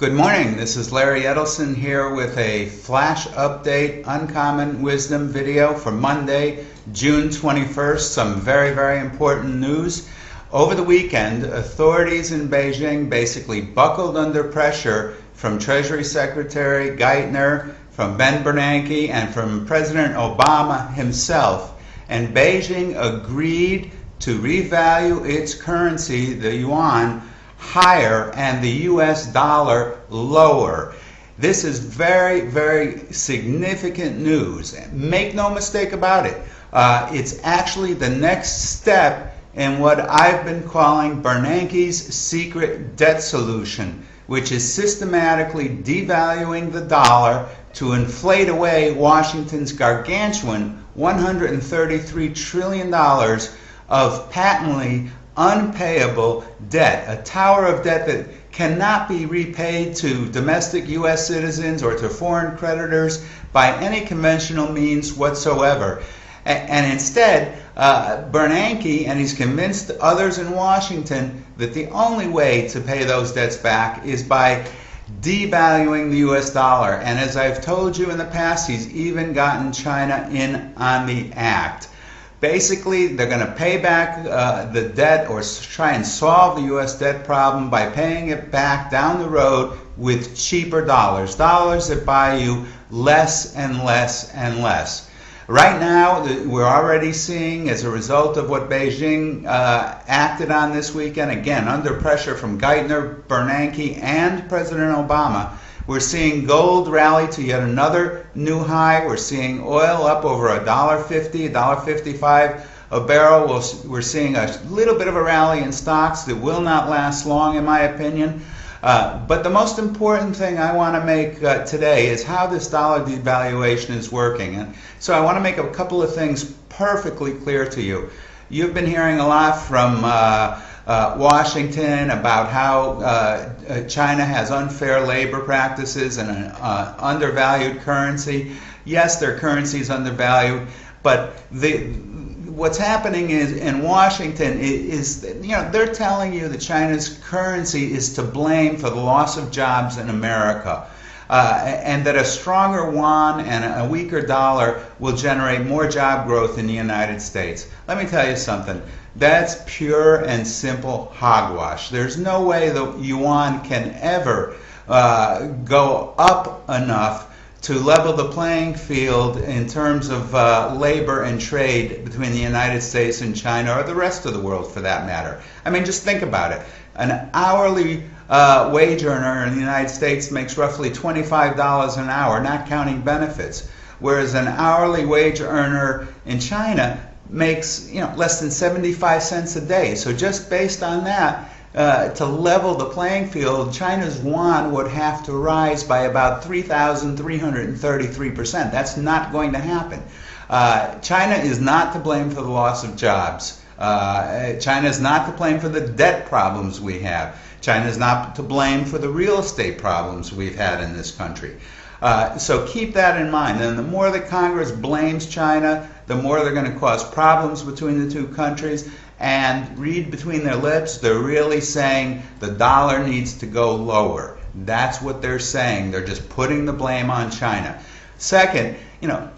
Good morning, this is Larry Edelson here with a flash update uncommon wisdom video for Monday, June 21st. Some very important news. Over the weekend, authorities in Beijing basically buckled under pressure from Treasury Secretary Geithner, from Ben Bernanke, and from President Obama himself. And Beijing agreed to revalue its currency, the yuan, higher and the US dollar lower. This is very significant news. Make no mistake about it. It's actually the next step in what I've been calling Bernanke's secret debt solution, which is systematically devaluing the dollar to inflate away Washington's gargantuan $133 trillion of patently unpayable debt, a tower of debt that cannot be repaid to domestic U.S. citizens or to foreign creditors by any conventional means whatsoever. And instead, Bernanke, and he's convinced others in Washington, that the only way to pay those debts back is by devaluing the U.S. dollar. And as I've told you in the past, he's even gotten China in on the act. Basically, they're going to pay back the debt or try and solve the U.S. debt problem by paying it back down the road with cheaper dollars, dollars that buy you less and less and less. Right now, we're already seeing, as a result of what Beijing acted on this weekend, again, under pressure from Geithner, Bernanke, and President Obama, we're seeing gold rally to yet another new high. We're seeing oil up over $1.50, $1.55 a barrel. We're seeing a little bit of a rally in stocks that will not last long, in my opinion. But the most important thing I want to make today is how this dollar devaluation is working. And so I want to make a couple of things perfectly clear to you. You've been hearing a lot from Washington about how China has unfair labor practices and an undervalued currency. Yes, their currency is undervalued, but what's happening is in Washington is they're telling you that China's currency is to blame for the loss of jobs in America. And that a stronger yuan and a weaker dollar will generate more job growth in the United States. Let me tell you something. That's pure and simple hogwash. There's no way the yuan can ever go up enough to level the playing field in terms of labor and trade between the United States and China, or the rest of the world for that matter. I mean, just think about it. An hourly wage earner in the United States makes roughly $25 an hour, not counting benefits, whereas an hourly wage earner in China makes less than 75 cents a day. So just based on that, to level the playing field, China's yuan would have to rise by about 3,333%. That's not going to happen. China is not to blame for the loss of jobs. China is not to blame for the debt problems we have. China is not to blame for the real estate problems we've had in this country. So keep that in mind. And the more that Congress blames China, the more they're going to cause problems between the two countries. And read between their lips, they're really saying the dollar needs to go lower. That's what they're saying. They're just putting the blame on China. Second,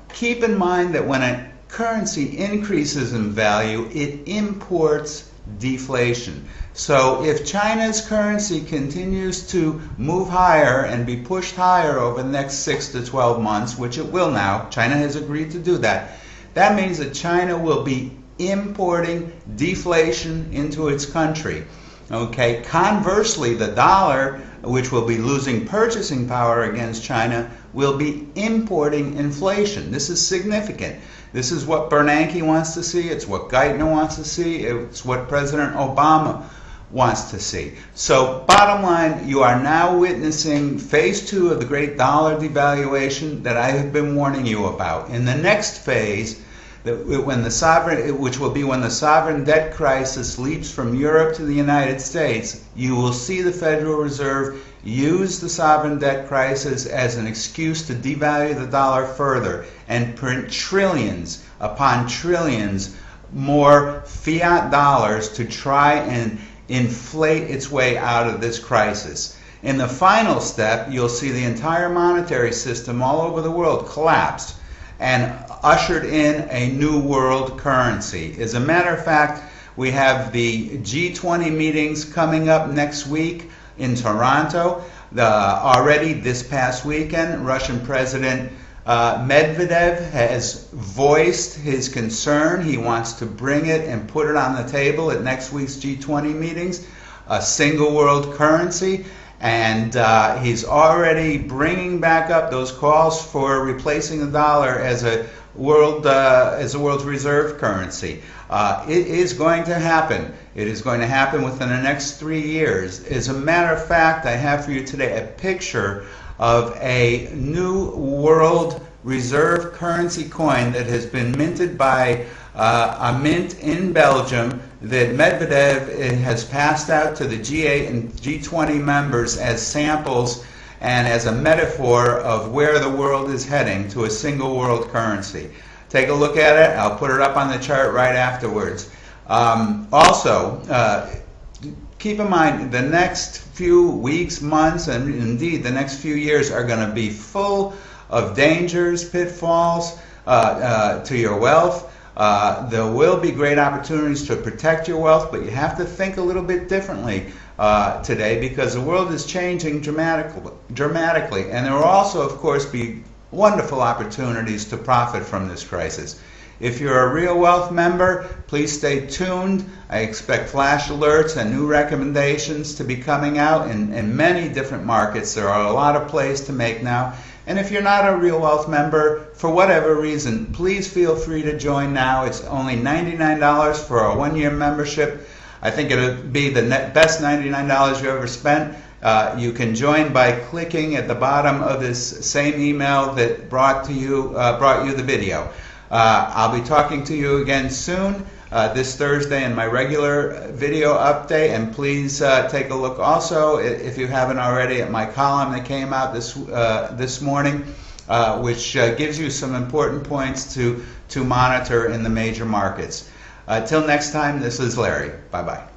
keep in mind that when a currency increases in value, it imports deflation. So if China's currency continues to move higher and be pushed higher over the next 6 to 12 months, which it will now, China has agreed to do that, that means that China will be importing deflation into its country. Okay. Conversely, the dollar, which will be losing purchasing power against China, will be importing inflation. This is significant. This is what Bernanke wants to see. It's what Geithner wants to see. It's what President Obama wants to see. So bottom line, you are now witnessing phase 2 of the great dollar devaluation that I have been warning you about. In the next phase, which will be when the sovereign debt crisis leaps from Europe to the United States, you will see the Federal Reserve use the sovereign debt crisis as an excuse to devalue the dollar further and print trillions upon trillions more fiat dollars to try and inflate its way out of this crisis. In the final step, you'll see the entire monetary system all over the world collapsed and ushered in a new world currency. As a matter of fact, we have the G20 meetings coming up next week in Toronto. Already this past weekend, Russian President Medvedev has voiced his concern. He wants to bring it and put it on the table at next week's G20 meetings, a single world currency. And he's already bringing back up those calls for replacing the dollar as a world's reserve currency. It is going to happen. It is going to happen within the next 3 years. As a matter of fact, I have for you today a picture of a new world reserve currency coin that has been minted by a mint in Belgium that Medvedev has passed out to the G8 and G20 members as samples and as a metaphor of where the world is heading, to a single world currency. Take a look at it. I'll put it up on the chart right afterwards. Also, keep in mind the next few weeks, months, and indeed the next few years are going to be full of dangers, pitfalls to your wealth. There will be great opportunities to protect your wealth, but you have to think a little bit differently today, because the world is changing dramatically. And there will also, of course, be wonderful opportunities to profit from this crisis. If you're a Real Wealth member, please stay tuned. I expect flash alerts and new recommendations to be coming out in many different markets. There are a lot of plays to make now. And if you're not a Real Wealth member, for whatever reason, please feel free to join now. It's only $99 for a one-year membership. I think it'll be the best $99 you ever spent. You can join by clicking at the bottom of this same email that brought you the video. I'll be talking to you again soon, this Thursday, in my regular video update. And please take a look also, if you haven't already, at my column that came out this morning, which gives you some important points to monitor in the major markets. Till next time, this is Larry. Bye-bye.